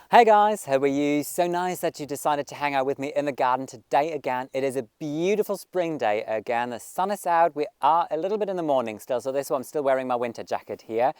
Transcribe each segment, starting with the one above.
Hey guys, how are you? So nice that you decided to hang out with me in the garden today again. It is a beautiful spring day again. The sun is out. We are a little bit in the morning still, so this is why I'm still wearing my winter jacket here.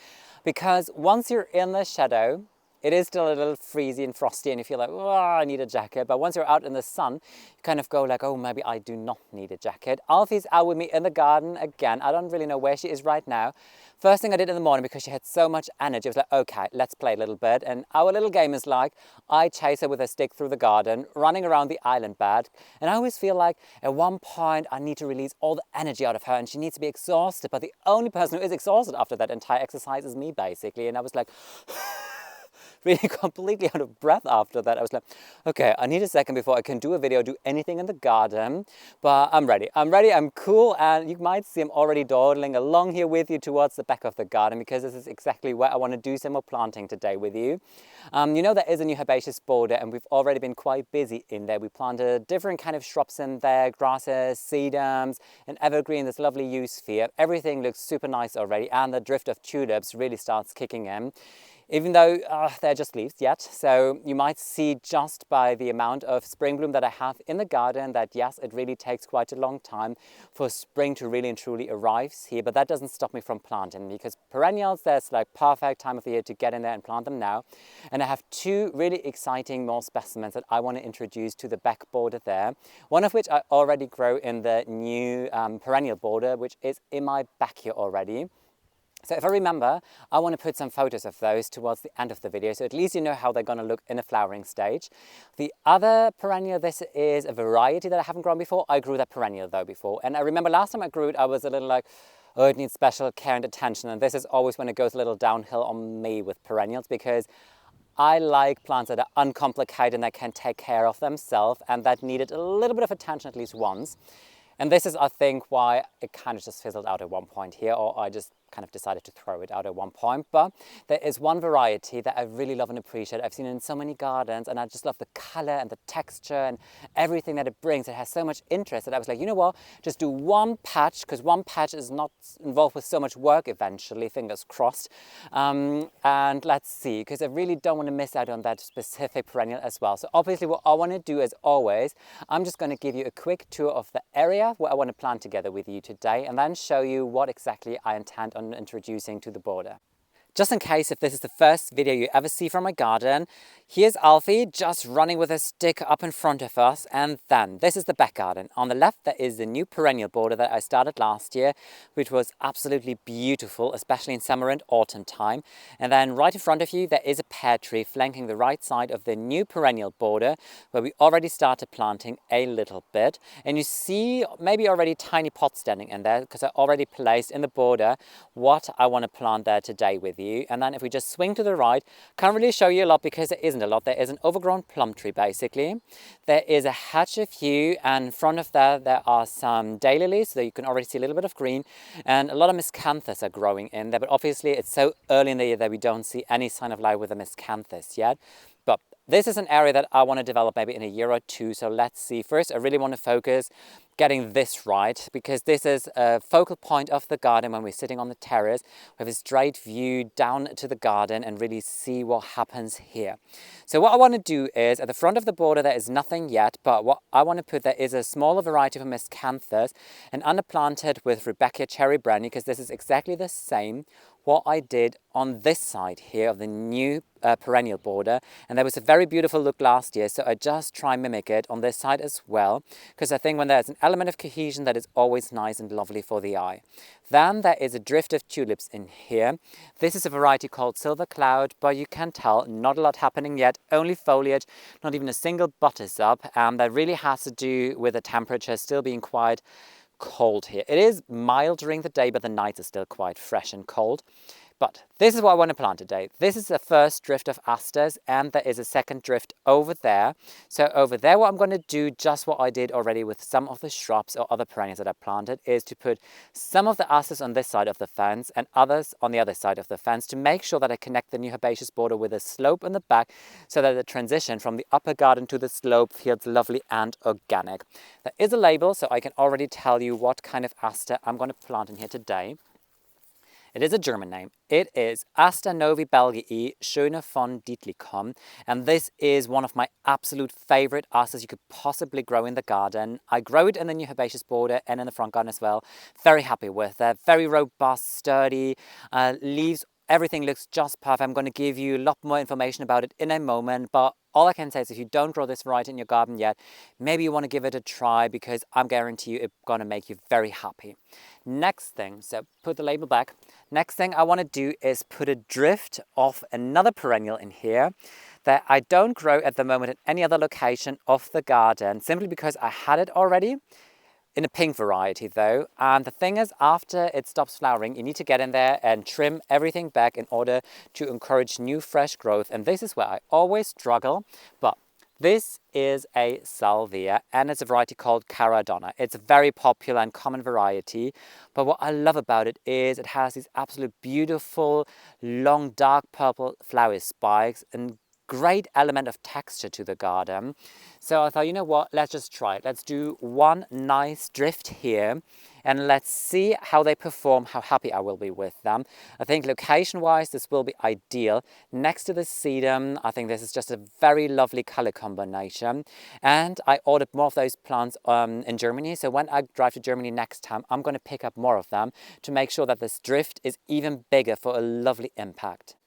Because once you're in the shadow, it is still a little freezy and frosty and you feel like, oh, I need a jacket. But once you're out in the sun, you kind of go like, oh, maybe I do not need a jacket. Alfie's out with me in the garden again. I don't really know where she is right now. First thing I did in the morning, because she had so much energy, I was like, okay, let's play a little bit. And our little game is like, I chase her with a stick through the garden, running around the island bed. And I always feel like at one point I need to release all the energy out of her and she needs to be exhausted. But the only person who is exhausted after that entire exercise is me, basically. And I was like, really completely out of breath after that. I was like, okay, I need a second before I can do a video, do anything in the garden, but I'm ready, I'm cool, and you might see I'm already dawdling along here with you towards the back of the garden because this is exactly where I want to do some more planting today with you. You know, there is a new herbaceous border and we've already been quite busy in there. We planted different kind of shrubs in there, grasses, sedums, and evergreen, this lovely yew sphere. Everything looks super nice already, and the drift of tulips really starts kicking in. Even though they're just leaves yet. So you might see just by the amount of spring bloom that I have in the garden that yes, it really takes quite a long time for spring to really and truly arrive here. But that doesn't stop me from planting, because perennials, there's like perfect time of the year to get in there and plant them now. And I have two really exciting more specimens that I want to introduce to the back border there. One of which I already grow in the new perennial border, which is in my back here already. So if I remember, I want to put some photos of those towards the end of the video, so at least you know how they're going to look in a flowering stage. The other perennial, this is a variety that I haven't grown before. I grew that perennial though before, and I remember last time I grew it, I was a little like, oh, it needs special care and attention, and this is always when it goes a little downhill on me with perennials, because I like plants that are uncomplicated and that can take care of themselves and that needed a little bit of attention at least once. And this is, I think, why it kind of just fizzled out at one point here, or I just kind of decided to throw it out at one point. But there is one variety that I really love and appreciate. I've seen it in so many gardens, and I just love the color and the texture and everything that it brings. It has so much interest that I was like, you know what, just do one patch, because one patch is not involved with so much work eventually, fingers crossed. And let's see, because I really don't want to miss out on that specific perennial as well. So obviously what I want to do, as always, I'm just going to give you a quick tour of the area where I want to plant together with you today, and then show you what exactly I intend on introducing to the border. Just in case if this is the first video you ever see from my garden, here's Alfie just running with a stick up in front of us, and then this is the back garden. On the left there is the new perennial border that I started last year, which was absolutely beautiful, especially in summer and autumn time. And then right in front of you there is a pear tree flanking the right side of the new perennial border, where we already started planting a little bit. And you see maybe already tiny pots standing in there, because I already placed in the border what I want to plant there today with you. And then if we just swing to the right, can't really show you a lot because there isn't a lot. There is an overgrown plum tree basically. There is a hedge of yew, and in front of that there are some daylilies, so you can already see a little bit of green, and a lot of miscanthus are growing in there. But obviously it's so early in the year that we don't see any sign of life with the miscanthus yet. But this is an area that I want to develop maybe in a year or two. So let's see. First, I really want to focus getting this right, because this is a focal point of the garden when we're sitting on the terrace. We have a straight view down to the garden and really see what happens here. So what I want to do is, at the front of the border there is nothing yet, but what I want to put there is a smaller variety of miscanthus and underplanted with Rebecca cherry brandy, because this is exactly the same what I did on this side here of the new perennial border, and there was a very beautiful look last year, so I just try and mimic it on this side as well, because I think when there's an element of cohesion, that is always nice and lovely for the eye. Then there is a drift of tulips in here. This is a variety called Silver Cloud, but you can tell not a lot happening yet, only foliage, not even a single bud is up, and that really has to do with the temperature still being quite cold here. It is mild during the day, but the nights are still quite fresh and cold. But this is what I want to plant today. This is the first drift of asters, and there is a second drift over there. So over there, what I'm going to do, just what I did already with some of the shrubs or other perennials that I planted, is to put some of the asters on this side of the fence and others on the other side of the fence, to make sure that I connect the new herbaceous border with a slope in the back, so that the transition from the upper garden to the slope feels lovely and organic. There is a label, so I can already tell you what kind of aster I'm going to plant in here today. It is a German name. It is Aster novi belgii Schöne von Dietlikon, and this is one of my absolute favorite asters you could possibly grow in the garden. I grow it in the new herbaceous border and in the front garden as well. Very happy with it. Very robust, sturdy, leaves. Everything looks just perfect. I'm going to give you a lot more information about it in a moment, but all I can say is if you don't grow this variety in your garden yet, maybe you want to give it a try, because I'm guarantee you it's going to make you very happy. Next thing, so put the label back. Next thing I want to do is put a drift of another perennial in here that I don't grow at the moment at any other location of the garden, simply because I had it already. In a pink variety though, and the thing is, after it stops flowering, you need to get in there and trim everything back in order to encourage new fresh growth, and this is where I always struggle. But this is a Salvia, and it's a variety called Caradonna. It's a very popular and common variety, but what I love about it is it has these absolute beautiful, long, dark purple flower spikes and great element of texture to the garden. So I thought, you know what, let's just try it. Let's do one nice drift here and let's see how they perform, how happy I will be with them. I think location wise this will be ideal next to the sedum. I think this is just a very lovely color combination, and I ordered more of those plants in Germany, so when I drive to Germany next time I'm going to pick up more of them to make sure that this drift is even bigger for a lovely impact.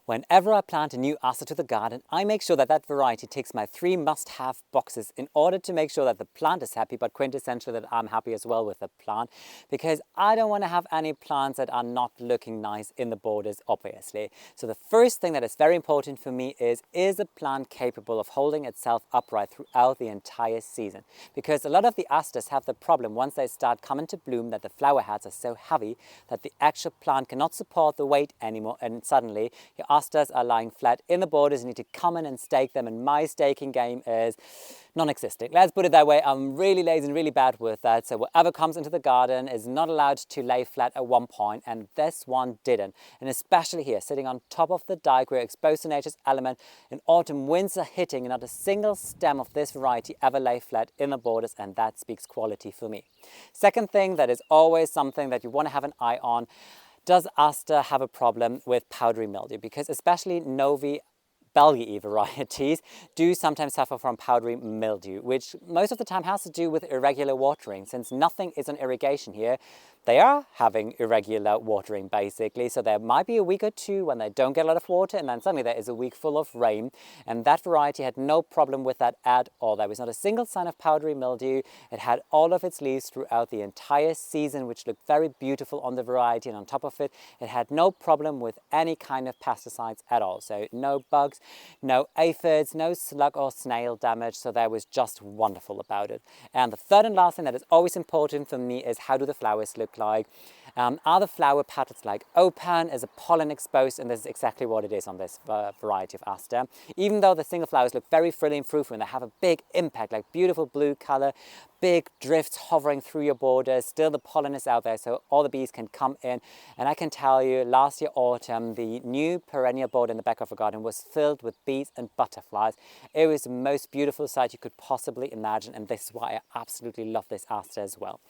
Whenever I plant a new aster to the garden, I make sure that that variety ticks my 3 must-have boxes in order to make sure that the plant is happy, but quintessentially that I'm happy as well with the plant, because I don't want to have any plants that are not looking nice in the borders, obviously. So the first thing that is very important for me is a plant capable of holding itself upright throughout the entire season? Because a lot of the asters have the problem once they start coming to bloom that the flower heads are so heavy that the actual plant cannot support the weight anymore, and suddenly your asters are lying flat in the borders. You need to come in and stake them, and my staking game is non-existent. Let's put it that way. I'm really lazy and really bad with that, so whatever comes into the garden is not allowed to lay flat at one point, and this one didn't. And especially here, sitting on top of the dike, we're exposed to nature's element. In autumn, winds are hitting, and not a single stem of this variety ever lay flat in the borders, and that speaks quality for me. Second thing that is always something that you want to have an eye on: does aster have a problem with powdery mildew? Because especially novi belgii varieties do sometimes suffer from powdery mildew, which most of the time has to do with irregular watering. Since nothing is on irrigation here, they are having irregular watering basically. So there might be a week or two when they don't get a lot of water, and then suddenly there is a week full of rain, and that variety had no problem with that at all. There was not a single sign of powdery mildew. It had all of its leaves throughout the entire season, which looked very beautiful on the variety, and on top of it, it had no problem with any kind of pesticides at all. So no bugs, no aphids, no slug or snail damage, so that was just wonderful about it. And the third and last thing that is always important for me is, how do the flowers look like? Are the flower petals like open? Is a pollen exposed? And this is exactly what it is on this variety of aster. Even though the single flowers look very frilly and fruitful and they have a big impact, like beautiful blue color, big drifts hovering through your borders, still the pollen is out there, so all the bees can come in. And I can tell you, last year autumn, the new perennial border in the back of the garden was filled with bees and butterflies. It was the most beautiful sight you could possibly imagine, and this is why I absolutely love this aster as well.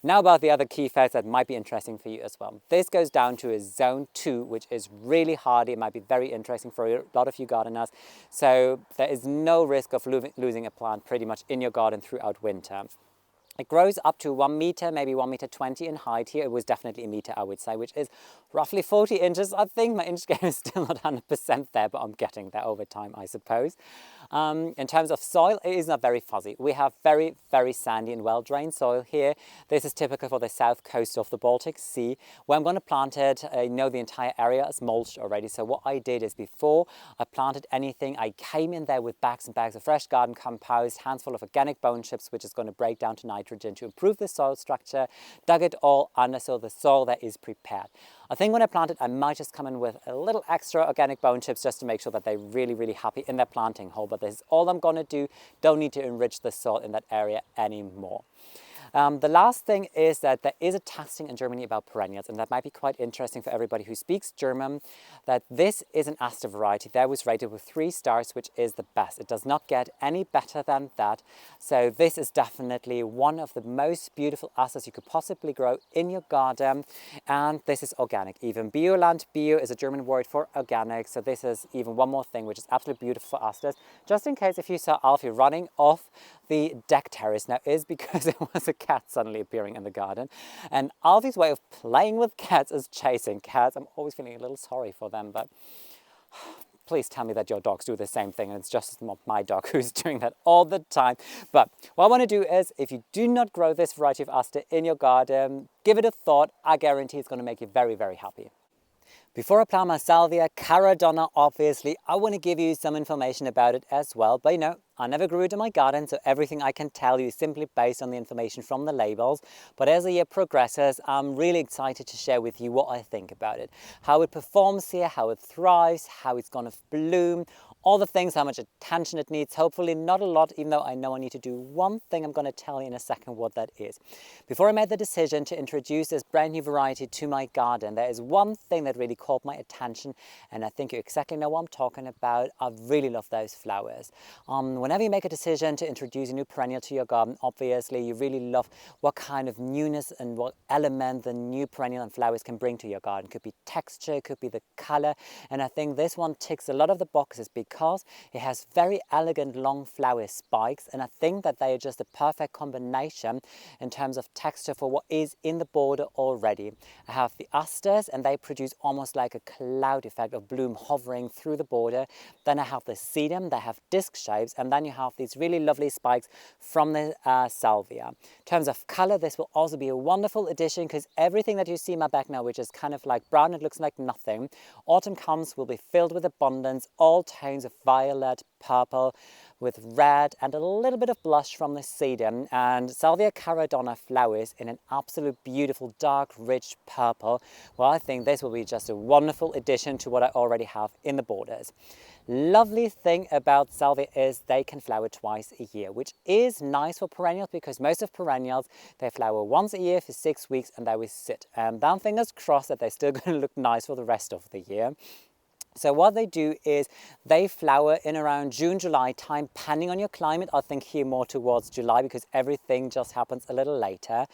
Now about the other key facts that might be interesting for you as well. This goes down to a zone 2, which is really hardy. It might be very interesting for a lot of you gardeners. So there is no risk of losing a plant pretty much in your garden throughout winter. It grows up to 1 meter, maybe 1.20 meters in height. Here it was definitely a meter, I would say, which is roughly 40 inches. I think my inch game is still not 100% there, but I'm getting there over time, I suppose. In terms of soil, it is not very fuzzy. We have very, very sandy and well-drained soil here. This is typical for the south coast of the Baltic Sea. Where I'm going to plant it, I know the entire area is mulched already. So what I did is, before I planted anything, I came in there with bags and bags of fresh garden compost, handful of organic bone chips, which is going to break down to nitrogen to improve the soil structure, dug it all under so the soil there is prepared. I think when I plant it, I might just come in with a little extra organic bone chips just to make sure that they're really, really happy in their planting hole. But this is all I'm going to do. Don't need to enrich the soil in that area anymore. The last thing is that there is a testing in Germany about perennials, and that might be quite interesting for everybody who speaks German, that this is an Aster variety that was rated with 3 stars, which is the best. It does not get any better than that. So this is definitely one of the most beautiful asters you could possibly grow in your garden. And this is organic. Even Bioland, bio is a German word for organic. So this is even one more thing, which is absolutely beautiful for asters. Just in case if you saw Alfie running off the deck terrace now is because there was a cat suddenly appearing in the garden. And Alfie's way of playing with cats is chasing cats. I'm always feeling a little sorry for them, but please tell me that your dogs do the same thing and it's just not my dog who's doing that all the time. But what I want to do is, if you do not grow this variety of aster in your garden, give it a thought. I guarantee it's going to make you very, very happy. Before I plant my Salvia Caradonna, obviously, I want to give you some information about it as well. But you know, I never grew it in my garden, so everything I can tell you is simply based on the information from the labels. But as the year progresses, I'm really excited to share with you what I think about it. How it performs here, how it thrives, how it's going to bloom, all the things, how much attention it needs. Hopefully not a lot, even though I know I need to do one thing. I'm going to tell you in a second what that is. Before I made the decision to introduce this brand new variety to my garden, there is one thing that really caught my attention, and I think you exactly know what I'm talking about. I really love those flowers. Whenever you make a decision to introduce a new perennial to your garden, obviously you really love what kind of newness and what element the new perennial and flowers can bring to your garden. It could be texture, it could be the color, and I think this one ticks a lot of the boxes because it has very elegant long flower spikes, and I think that they are just a perfect combination in terms of texture for what is in the border already. I have the asters, and they produce almost like a cloud effect of bloom hovering through the border. Then I have the sedum, they have disc shapes, and then you have these really lovely spikes from the salvia. In terms of color, this will also be a wonderful addition because everything that you see in my back now, which is kind of like brown, it looks like nothing. Autumn comes, will be filled with abundance, all tones of violet, purple, with red and a little bit of blush from the sedum, and Salvia Caradonna flowers in an absolute beautiful dark rich purple. Well, I think this will be just a wonderful addition to what I already have in the borders. Lovely thing about salvia is they can flower twice a year, which is nice for perennials because most of perennials, they flower once a year for 6 weeks and they will sit. And then fingers crossed that they're still going to look nice for the rest of the year. So what they do is they flower in around June, July time, depending on your climate. I think here more towards July because everything just happens a little later.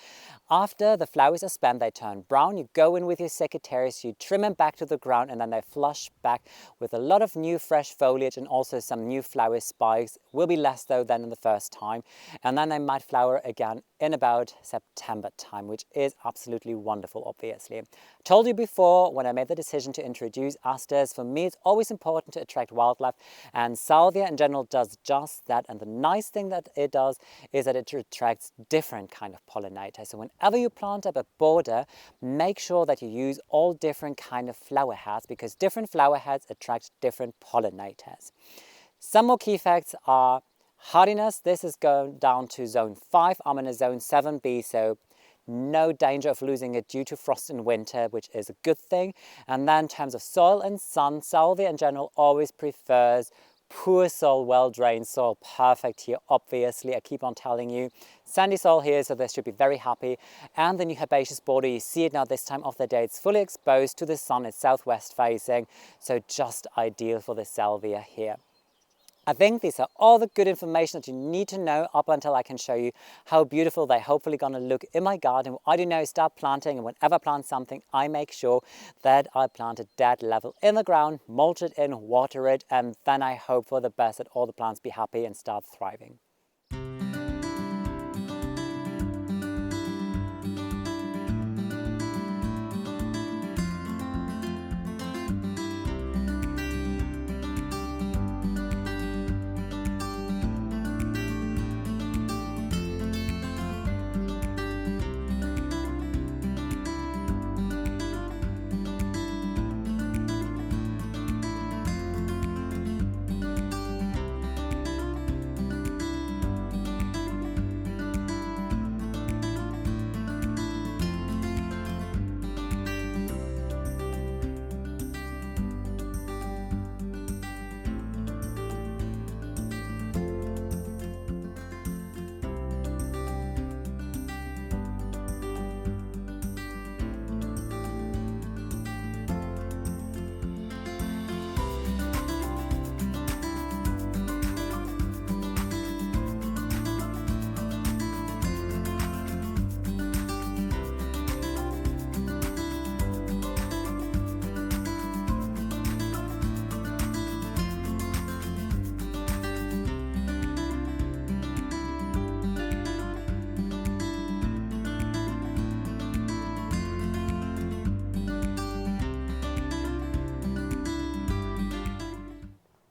After the flowers are spent, they turn brown. You go in with your secateurs, you trim them back to the ground, and then they flush back with a lot of new fresh foliage and also some new flower spikes. Will be less though than in the first time. And then they might flower again in about September time, which is absolutely wonderful, obviously. I told you before when I made the decision to introduce asters, for me it's always important to attract wildlife, and salvia in general does just that. And the nice thing that it does is that it attracts different kind of pollinators. So whenever you plant up a border, make sure that you use all different kind of flower heads because different flower heads attract different pollinators. Some more key facts are hardiness. This is going down to zone 5. I'm in a zone 7B, so no danger of losing it due to frost in winter, which is a good thing. And then in terms of soil and sun, salvia in general always prefers poor soil, well-drained soil. Perfect here, obviously. I keep on telling you. Sandy soil here, so this should be very happy. And the new herbaceous border, you see it now this time of the day. It's fully exposed to the sun. It's southwest facing, so just ideal for the salvia here. I think these are all the good information that you need to know up until I can show you how beautiful they're hopefully going to look in my garden. What I do now is start planting, and whenever I plant something, I make sure that I plant it dead level in the ground, mulch it in, water it, and then I hope for the best that all the plants be happy and start thriving.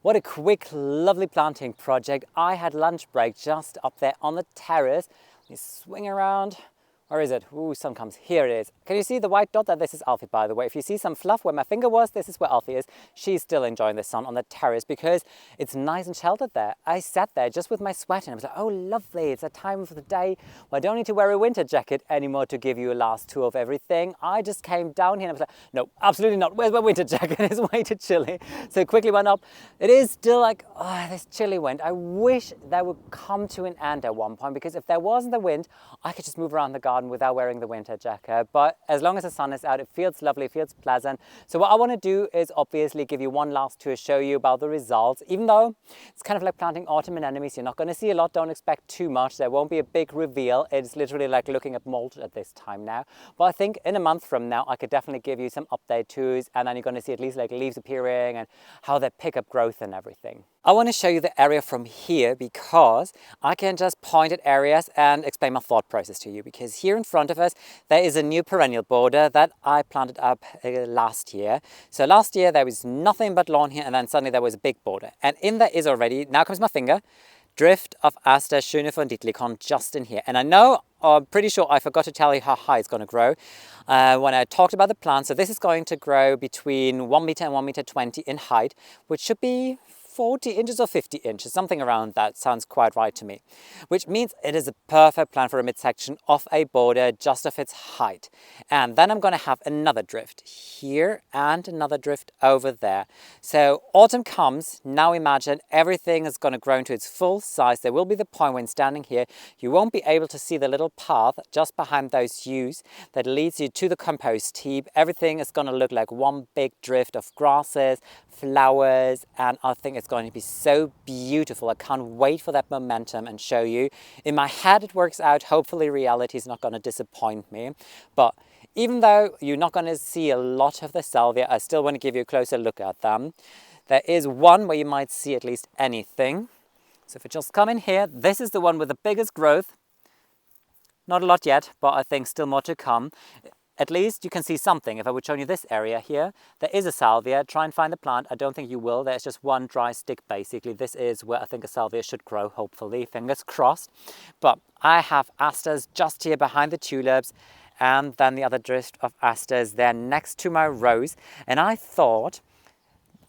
What a quick, lovely planting project. I had lunch break just up there on the terrace. Let me swing around. Where is it? Ooh, sun comes. Here it is. Can you see the white dot? That this is Alfie, by the way. If you see some fluff where my finger was, this is where Alfie is. She's still enjoying the sun on the terrace because it's nice and sheltered there. I sat there just with my sweater and I was like, oh, lovely. It's a time of the day where I don't need to wear a winter jacket anymore to give you a last tour of everything. I just came down here and I was like, no, absolutely not. Where's my winter jacket? It's way too chilly. So quickly went up. It is still like, oh, this chilly wind. I wish that would come to an end at one point, because if there wasn't the wind, I could just move around the garden without wearing the winter jacket. But as long as the sun is out, it feels lovely, it feels pleasant. So what I want to do is obviously give you one last tour, show you about the results. Even though it's kind of like planting autumn anemones, you're not going to see a lot, don't expect too much. There won't be a big reveal. It's literally like looking at mold at this time now. But I think in a month from now, I could definitely give you some update tours, and then you're going to see at least like leaves appearing and how they pick up growth and everything. I want to show you the area from here because I can just point at areas and explain my thought process to you, because here in front of us there is a new perennial border that I planted up last year. So last year there was nothing but lawn here, and then suddenly there was a big border, and in there is already, now comes my finger, drift of Aster Schöne von Dietlikon just in here. And I know, I'm pretty sure I forgot to tell you how high it's going to grow when I talked about the plant. So this is going to grow between 1 meter and 1 meter 20 in height, which should be 40 inches or 50 inches, something around that sounds quite right to me, which means it is a perfect plant for a midsection of a border just of its height. And then I'm going to have another drift here and another drift over there. So autumn comes, now imagine everything is going to grow into its full size. There will be the point when standing here, you won't be able to see the little path just behind those yews that leads you to the compost heap. Everything is going to look like one big drift of grasses, flowers, and I think it's going to be so beautiful. I can't wait for that momentum and show you. In my head it works out, hopefully reality is not going to disappoint me. But even though you're not going to see a lot of the salvia, I still want to give you a closer look at them. There is one where you might see at least anything. So if we just come in here, this is the one with the biggest growth. Not a lot yet, but I think still more to come. At least you can see something. If I would show you this area here, there is a salvia. Try and find the plant. I don't think you will. There's just one dry stick basically. This is where I think a salvia should grow, hopefully, fingers crossed. But I have asters just here behind the tulips, and then the other drift of asters there next to my rose. And I thought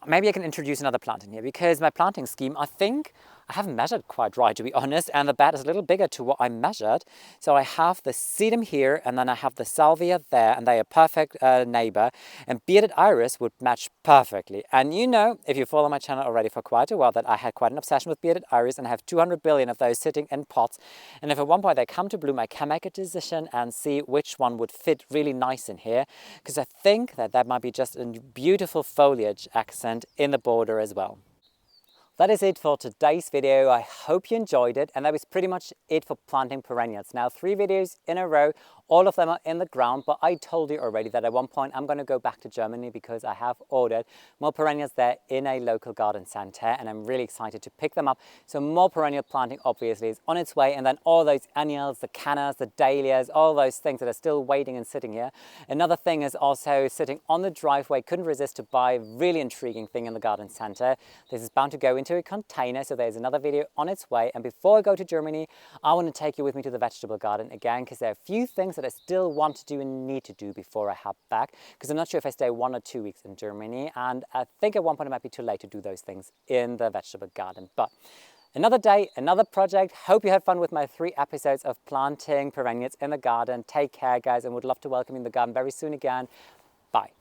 maybe I can introduce another plant in here, because my planting scheme, I think I haven't measured quite right, to be honest, and the bed is a little bigger to what I measured. So I have the sedum here, and then I have the salvia there, and they are perfect neighbor. And bearded iris would match perfectly. And you know, if you follow my channel already for quite a while, that I had quite an obsession with bearded iris, and I have 200 billion of those sitting in pots. And if at one point they come to bloom, I can make a decision and see which one would fit really nice in here, because I think that that might be just a beautiful foliage accent in the border as well. That is it for today's video. I hope you enjoyed it, and that was pretty much it for planting perennials. Now 3 videos in a row, all of them are in the ground, but I told you already that at one point I'm going to go back to Germany because I have ordered more perennials there in a local garden center, and I'm really excited to pick them up. So more perennial planting obviously is on its way, and then all those annuals, the cannas, the dahlias, all those things that are still waiting and sitting here. Another thing is also sitting on the driveway. Couldn't resist to buy a really intriguing thing in the garden center. This is bound to go into a container, so there's another video on its way. And before I go to Germany, I want to take you with me to the vegetable garden again, because there are a few things that I still want to do and need to do before I head back, because I'm not sure if I stay 1 or 2 weeks in Germany, and I think at one point it might be too late to do those things in the vegetable garden. But another day, another project. Hope you had fun with my 3 episodes of planting perennials in the garden. Take care, guys, and would love to welcome you in the garden very soon again. Bye.